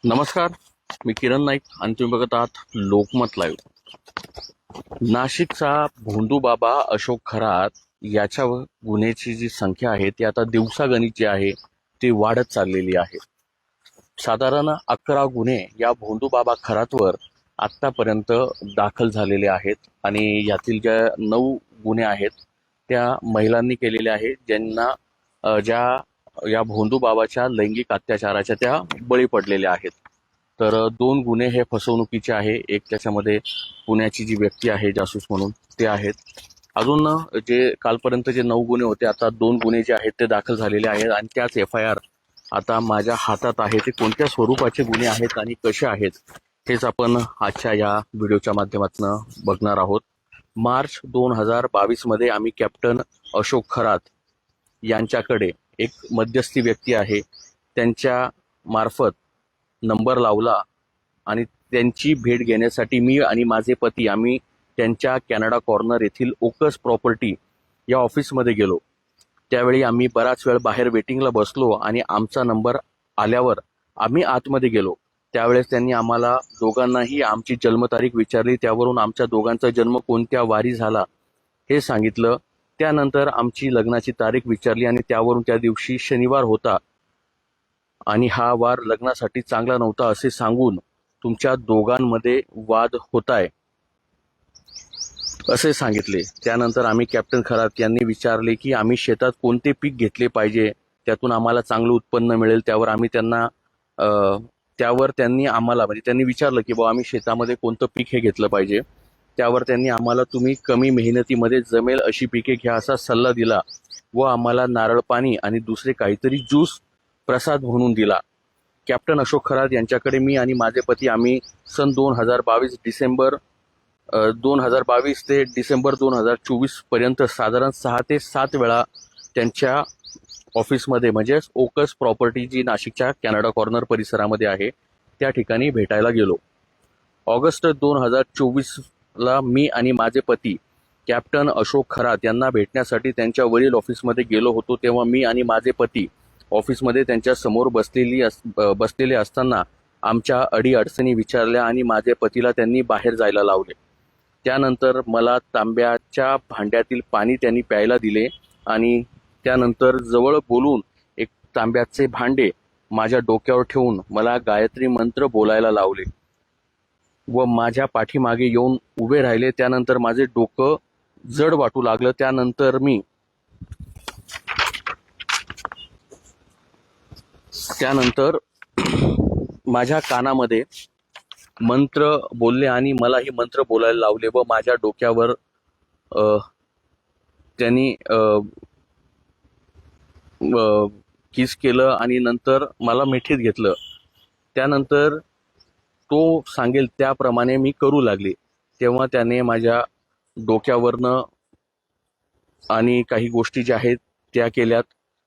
नमस्कार. मी किरण नाईक आणि तुम्ही बघत आहात लोकमत लाईव्ह. नाशिकचा भोंदूबाबा अशोक खरात याच्या गुन्ह्याची जी संख्या आहे ती आता दिवसागणिक जी आहे ती वाढत चाललेली आहे. साधारण 11 गुन्हे या भोंदूबाबा खरातवर आत्तापर्यंत दाखल झालेले आहेत आणि यातील ज्या 9 गुन्हे आहेत त्या महिलांनी केलेले आहेत, ज्यांना ज्या या भोंदूबाबाच्या लैंगिक अत्याचाराच्या त्या बळी पडलेल्या आहेत. तर 2 गुन्हे हे फसवणुकीचे आहे. एक त्याच्यामध्ये पुण्याची जी व्यक्ती आहे जासूस म्हणून ते आहेत. अजून जे कालपर्यंत जे 9 गुन्हे होते, आता 2 गुन्हे जे आहेत ते दाखल झालेले आहेत आणि त्याच FIR आता माझ्या हातात आहे. ते कोणत्या स्वरूपाचे गुन्हे आहेत आणि कसे आहेत हेच आपण आजच्या या व्हिडिओच्या माध्यमातून बघणार आहोत. मार्च 2022 मध्ये आम्ही कॅप्टन अशोक खरात यांच्याकडे एक मध्यस्थी व्यक्ती आहे त्यांच्या मार्फत नंबर लावला आणि त्यांची भेट घेण्यासाठी मी आणि माझे पती आम्ही त्यांच्या कॅनडा कॉर्नर येथील ओकस प्रॉपर्टी या ऑफिसमध्ये गेलो. त्यावेळी आम्ही बराच वेळ बाहेर वेटिंगला बसलो आणि आमचा नंबर आल्यावर आम्ही आतमध्ये गेलो. त्यावेळेस त्यांनी आम्हाला दोघांनाही आमची जन्मतारीख विचारली. त्यावरून आमच्या दोघांचा जन्म कोणत्या वारी झाला हे सांगितलं. त्यानंतर आमची लग्नाची तारीख विचारली आणि त्यावरून त्या दिवशी शनिवार होता आणि हा वार लग्नासाठी चांगला नव्हता असे सांगून तुमच्या दोघांमध्ये वाद होताय असे सांगितले. त्यानंतर आम्ही कॅप्टन खरात यांनी विचारले की आम्ही शेतात कोणते पीक घेतले पाहिजे, त्यातून आम्हाला चांगलं उत्पन्न मिळेल. त्यावर त्यांनी आम्हाला म्हणजे त्यांनी विचारलं की आम्ही शेतामध्ये कोणतं पीक हे घेतलं पाहिजे. त्यावर त्यांनी आम्हाला तुम्ही कमी मेहनतीमध्ये जमेल अशी पिके घ्या असा सल्ला दिला व आम्हाला नारळ पाणी आणि दुसरे काहीतरी ज्यूस प्रसाद म्हणून दिला. कॅप्टन अशोक खरात यांच्याकडे मी आणि माझे पती आम्ही सन 2022 ते डिसेंबर 2024 पर्यंत साधारण 6 ते 7 वेळा त्यांच्या ऑफिसमध्ये म्हणजे ओकस प्रॉपर्टी जी नाशिकच्या कॅनडा कॉर्नर परिसरामध्ये आहे त्या ठिकाणी भेटायला गेलो. ऑगस्ट 2024ला मी आणि माझे पती कॅप्टन अशोक खरात यांना भेटण्यासाठी त्यांच्या वरील ऑफिसमध्ये गेलो होतो. तेव्हा मी आणि माझे पती ऑफिसमध्ये त्यांच्या समोर बसलेले असताना आमच्या अडीअडचणी विचारल्या आणि माझ्या पतीला त्यांनी बाहेर जायला लावले. त्यानंतर मला तांब्याच्या भांड्यातील पाणी त्यांनी प्यायला दिले आणि त्यानंतर जवळ बोलून एक तांब्याचे भांडे माझ्या डोक्यावर ठेवून मला गायत्री मंत्र बोलायला लावले व माझ्या पाठीमागे येऊन उभे राहिले. त्यानंतर माझे डोकं जड वाटू लागलं. त्यानंतर माझ्या कानामध्ये मंत्र बोलले आणि मलाही मंत्र बोलायला लावले व माझ्या डोक्यावर त्यांनी किस केलं आणि नंतर मला मिठीत घेतलं. त्यानंतर तो सांगेल त्याप्रमाणे मी करू लागले. तेव्हा त्याने माझ्या डोक्यावरनं आणि काही गोष्टी ज्या आहेत त्या केल्यात.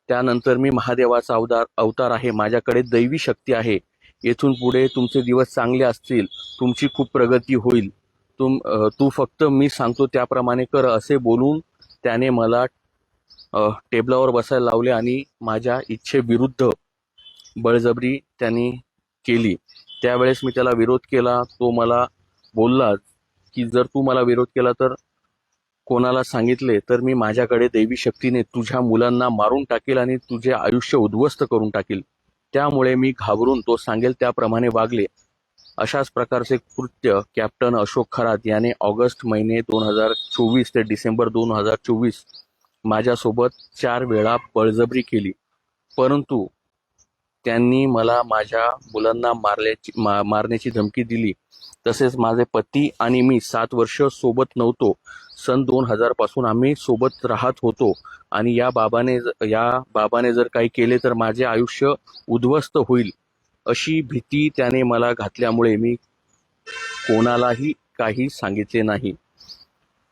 त्यानंतर मी महादेवाचा अवतार आहे, माझ्याकडे दैवी शक्ती आहे, येथून पुढे तुमचे दिवस चांगले असतील, तुमची खूप प्रगती होईल, तू फक्त मी सांगतो त्याप्रमाणे कर असे बोलून त्याने मला टेबलावर बसायला लावले आणि माझ्या इच्छेविरुद्ध बळजबरी त्यांनी केली. त्यावेळेस मी त्याला विरोध केला. तो मला बोलला की जर तू मला विरोध केला तर कोणाला सांगितले तर मी माझ्याकडे दैवी शक्तीने तुझ्या मुलांना मारून टाकेल आणि तुझे आयुष्य उद्ध्वस्त करून टाकेल. त्यामुळे मी घाबरून तो सांगेल त्याप्रमाणे वागले. अशाच प्रकारचे कृत्य कॅप्टन अशोक खरात याने ऑगस्ट महिने 2024 ते डिसेंबर 2024 माझ्यासोबत 4 वेळा बळजबरी केली. परंतु त्यांनी मला माझ्या मुलांना मारण्याची धमकी दिली. तसेच माझे पती आणि मी 7 वर्ष सोबत नव्हतो. सन 2000 पासून आम्ही सोबत राहत होतो आणि या बाबाने जर काही केले तर माझे आयुष्य उद्ध्वस्त होईल अशी भीती त्याने मला घातल्यामुळे मी कोणालाही काही सांगितले नाही.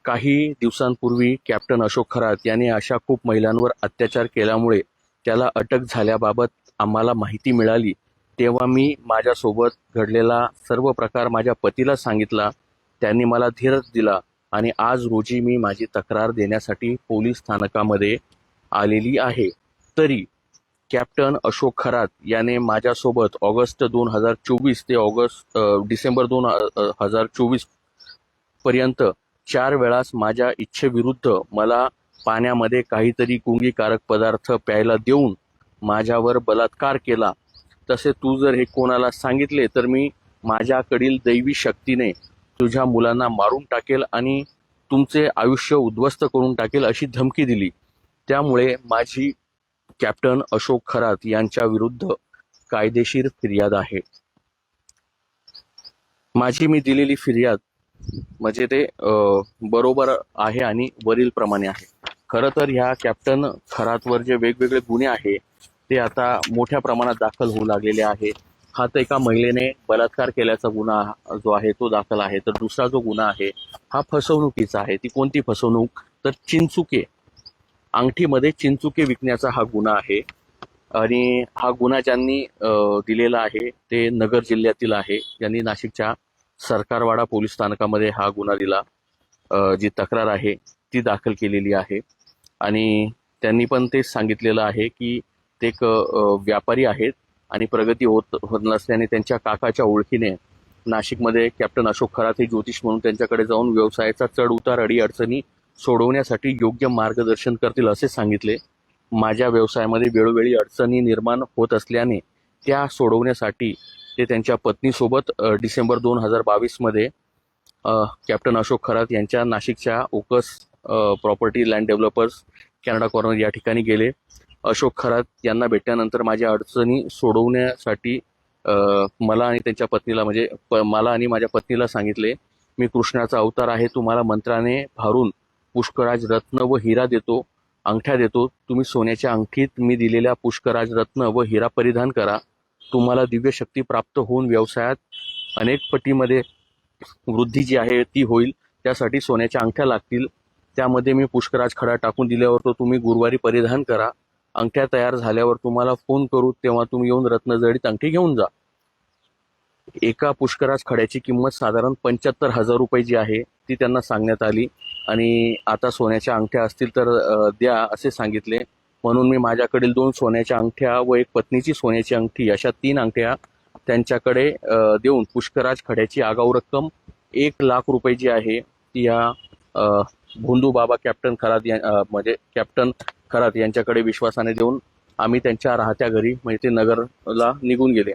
काही दिवसांपूर्वी कॅप्टन अशोक खरात याने अशा खूप महिलांवर अत्याचार केल्यामुळे त्याला अटक झाल्याबाबत आम्हाला माहिती मिळाली. तेव्हा मी माझ्यासोबत घडलेला सर्व प्रकार माझ्या पतीला सांगितला. त्यांनी मला धीरच दिला आणि आज रोजी मी माझी तक्रार देण्यासाठी पोलीस स्थानकामध्ये आलेली आहे. तरी कॅप्टन अशोक खरात याने माझ्यासोबत ऑगस्ट 2024 ते डिसेंबर 2024 पर्यंत 4 वेळास माझ्या इच्छेविरुद्ध मला पाण्यामध्ये काहीतरी गुंगीकारक पदार्थ प्यायला देऊन माझ्यावर बलात्कार केला. तसे तू जर हे कोणाला सांगितले तर मी माझ्याकडील दैवी शक्तीने तुझ्या मुलांना मारून टाकेल आणि तुमचे आयुष्य उद्ध्वस्त करून टाकेल अशी धमकी दिली. त्यामुळे माझी कॅप्टन अशोक खरात यांच्या विरुद्ध कायदेशीर फिर्याद आहे. माझी मी दिलेली फिर्याद म्हणजे ते बरोबर आहे आणि वरील प्रमाणे आहे. खरं तर ह्या कॅप्टन खरातवर जे वेगवेगळे गुन्हे आहे ते आता मोठ्या प्रमाणात दाखल होऊ लागलेले आहे. हा तर एका महिलेने बलात्कार केल्याचा गुन्हा जो आहे तो दाखल आहे. तर दुसरा जो गुन्हा आहे हा फसवणुकीचा आहे. ती कोणती फसवणूक? तर चिंचुके, अंगठीमध्ये चिंचुके विकण्याचा हा गुन्हा आहे. आणि हा गुन्हा ज्यांनी दिलेला आहे ते नगर जिल्ह्यातील आहे. ज्यांनी नाशिकच्या सरकारवाडा पोलीस स्थानकामध्ये हा गुन्हा दिला, जी तक्रार आहे ती दाखल केलेली आहे. आणि त्यांनी पण तेच सांगितलेलं आहे की ते एक व्यापारी आहेत आणि प्रगती होत नसल्याने त्यांच्या काकाच्या ओळखीने नाशिकमध्ये कॅप्टन अशोक खरात हे ज्योतिष म्हणून त्यांच्याकडे जाऊन व्यवसायाचा चढ उतार अडीअडचणी सोडवण्यासाठी योग्य मार्गदर्शन करतील असे सांगितले. माझ्या व्यवसायामध्ये वेळोवेळी अडचणी निर्माण होत असल्याने त्या सोडवण्यासाठी ते त्यांच्या पत्नीसोबत डिसेंबर 2022 मध्ये कॅप्टन अशोक खरात यांच्या नाशिकच्या ओकस property land developers Canada corner या ठिकाणी गेले. अशोक खरात यांना भेटल्यानंतर माझ्या अडचणी सोडवण्यासाठी मला आणि त्यांच्या पत्नीला म्हणजे मला आणि माझ्या पत्नीला सांगितले, मी कृष्णाचा अवतार आहे, तुम्हाला मंत्राने भारून पुष्कराज रत्न व हिरा देतो, अंगठ्या देतो. तुम्ही सोन्याच्या अंगठीत मी दिलेल्या पुष्कराज रत्न व हिरा परिधान करा. तुम्हाला दिव्य शक्ती प्राप्त होऊन व्यवसायात अनेक पटीमध्ये वृद्धी जी आहे ती होईल. त्यासाठी सोन्याच्या अंगठ्या लागतील. त्यामध्ये मी पुष्कराज खडा टाकून दिल्यावर तो तुम्ही गुरुवारी परिधान करा. अंगठ्या तयार झाल्यावर तुम्हाला फोन करू, तेव्हा तुम्ही येऊन रत्नजडित अंगठी घेऊन जा. एका पुष्कराज खड्याची किंमत साधारण 75,000 रुपये जी आहे ती त्यांना सांगण्यात आली. आणि आता सोन्याच्या अंगठ्या असतील तर द्या असे सांगितले. म्हणून मी माझ्याकडील 2 सोन्याच्या अंगठ्या व एक पत्नीची सोन्याची अंगठी अशा 3 अंगठ्या त्यांच्याकडे देऊन पुष्कराज खड्याची आगाऊ रक्कम 1,00,000 रुपये जी आहे ती या भोंदू बाबा कॅप्टन खरात म्हणजे कॅप्टन खरात यांच्याकडे विश्वासाने देऊन आम्ही त्यांच्या राहत्या घरी म्हणजे ते नगरला निघून गेले.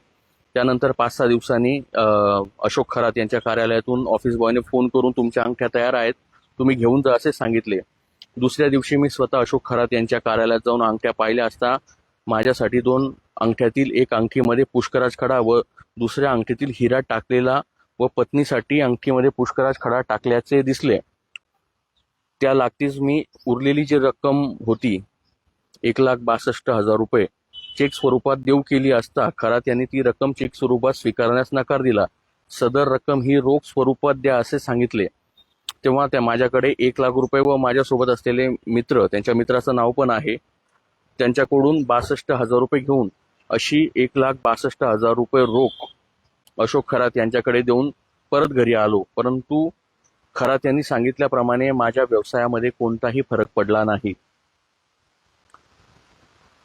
त्यानंतर 5-6 दिवसांनी अशोक खरात यांच्या कार्यालयातून ऑफिस बॉयने फोन करून तुमच्या अंगठ्या तयार आहेत, तुम्ही घेऊन जा असे सांगितले. दुसऱ्या दिवशी मी स्वतः अशोक खरात यांच्या कार्यालयात जाऊन अंगठ्या पाहिल्या असता माझ्यासाठी 2 अंगठ्यातील एक अंगठीमध्ये पुष्कराज खडा व दुसऱ्या अंगठीतील हिरा टाकलेला व पत्नीसाठी अंगठीमध्ये पुष्कराज खडा टाकल्याचे दिसले. त्या लागतीच मी उरलेली जी रक्कम होती 1,62,000 रुपये चेक स्वरूपात देऊ केली असता खरात यांनी ती रक्कम चेक स्वरूपात स्वीकारण्यास नकार दिला. सदर रक्कम ही रोख स्वरूपात द्या असे सांगितले. तेव्हा त्या माझ्याकडे 1,00,000 रुपये व माझ्यासोबत असलेले मित्र, त्यांच्या मित्राचं नाव पण आहे, त्यांच्याकडून 62,000 रुपये घेऊन अशी 1,62,000 रुपये रोख अशोक खरात यांच्याकडे देऊन परत घरी आलो. परंतु खरात यांनी सांगितल्याप्रमाणे माझ्या व्यवसायामध्ये कोणताही फरक पडला नाही.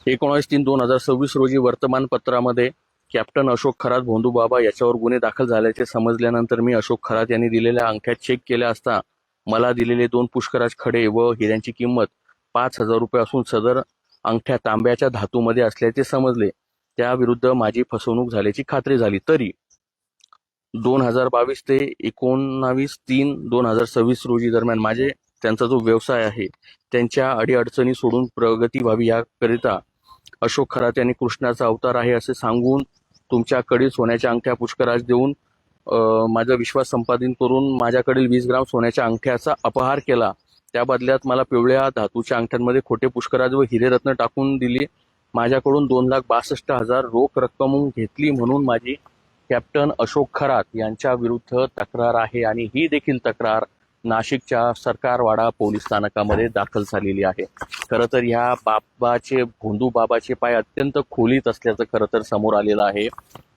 19/3/2026 रोजी वर्तमानपत्रामध्ये कॅप्टन अशोक खरात भोंदूबाबा याच्यावर गुन्हे दाखल झाल्याचे समजल्यानंतर मी अशोक खरात यांनी दिलेल्या अंगठ्या चेक केल्या असता मला दिलेले 2 पुष्कराज खडे व हिऱ्यांची किंमत 5,000 रुपये असून सदर अंगठ्या तांब्याच्या धातूमध्ये असल्याचे समजले. त्याविरुद्ध माझी फसवणूक झाल्याची खात्री झाली. तरी 2022 ते 19/3/2026 रोजी दरम्यान त्यांचा जो व्यवसाय आहे त्यांच्या अडीअडचणी सोडून प्रगती व्हावी याकरिता अशोक खरात यांनी कृष्णाचा अवतार आहे असे सांगून तुमच्याकडील सोन्याच्या अंगठ्या पुष्कराज देऊन माझा विश्वास संपादन करून माझ्याकडील 20 ग्राम सोन्याच्या अंगठ्याचा अपहार केला. त्या बदल्यात मला पिवळ्या धातूच्या अंगठ्यांमध्ये खोटे पुष्कराज व हिरेरत्न टाकून दिली. माझ्याकडून 2,62,000 रोख रक्कम घेतली म्हणून माझी कॅप्टन अशोक खरात यांच्या विरुद्ध तक्रार आहे आणि ही देखील तक्रार नाशिकच्या सरकारवाडा पोलीस स्थानकामध्ये दाखल झालेली आहे. खरं तर ह्या भोंदू बाबाचे पाय अत्यंत खोलीत असल्याचं खरं तर समोर आलेलं आहे.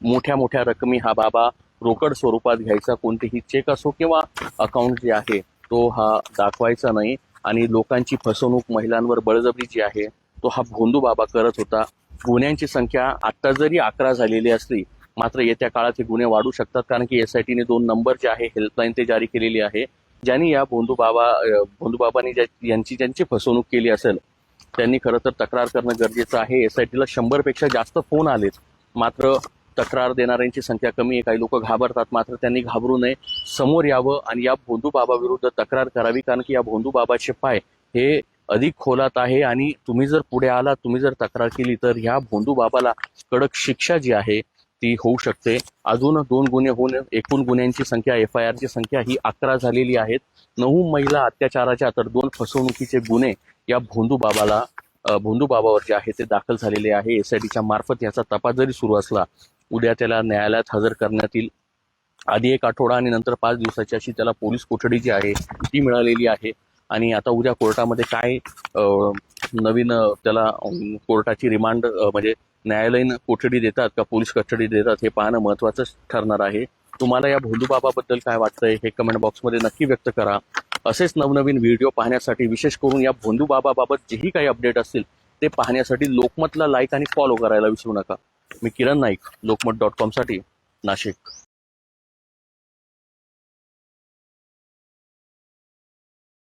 मोठ्या मोठ्या रकमी हा बाबा रोकड स्वरूपात घ्यायचा, कोणतेही चेक असो किंवा अकाउंट जे आहे तो हा दाखवायचा नाही आणि लोकांची फसवणूक, महिलांवर बळजबरी जी आहे तो हा भोंदू बाबा करत होता. गुन्ह्यांची संख्या आता जरी 11 झालेली असली मात्र येत्या काळात हे गुन्हे वाढू शकतात, कारण की एसआयटीने 2 नंबर जे आहे हेल्पलाईन ते जारी केलेली आहे. ज्यांनी या भोंदूबाबांनी ज्यांची फसवणूक केली असेल त्यांनी खरं तर तक्रार करणं गरजेचं आहे. एसआयटीला 100 पेक्षा जास्त फोन आलेत, मात्र तक्रार देणाऱ्यांची संख्या कमी आहे. काही लोक घाबरतात, मात्र त्यांनी घाबरू नये, समोर यावं आणि या भोंदूबाबा विरुद्ध तक्रार करावी, कारण की या भोंदूबाबाचे पाय हे अधिक खोलात आहे आणि तुम्ही जर पुढे आलात, तुम्ही जर तक्रार केली तर ह्या भोंदूबाबाला कडक शिक्षा जी आहे ती होऊ शकते. अजून 2 गुन्हे होऊन एकूण गुन्ह्यांची संख्या FIR ची संख्या ही 11 झालेली आहेत. 9 महिला अत्याचाराच्या तर 2 फसवणुकीचे गुन्हे या भोंदूबाबावर जे आहे ते दाखल झालेले आहे. एसआयटीच्या मार्फत याचा तपास जरी सुरू असला, उद्या त्याला न्यायालयात हजर करण्यात येईल. आधी 1 आठवडा आणि नंतर 5 दिवसाची अशी त्याला पोलीस कोठडी जी आहे ती मिळालेली आहे. आणि आता उद्या कोर्टामध्ये काय नवीन त्याला कोर्टाची रिमांड म्हणजे न्यायालयीन कोठडी देतात का पोलीस कस्टडी देतात हे पाहणं महत्त्वाचं ठरणार आहे. तुम्हाला या भोंदूबाबाबद्दल काय वाटतंय हे कमेंट बॉक्समध्ये नक्की व्यक्त करा. असेच नवनवीन व्हिडिओ पाहण्यासाठी, विशेष करून या भोंदूबाबाबाबत जेही काही अपडेट असतील ते पाहण्यासाठी लोकमतला लाईक आणि फॉलो करायला विसरू नका. मी किरण नाईक, लोकमत.com साठी, नाशिक.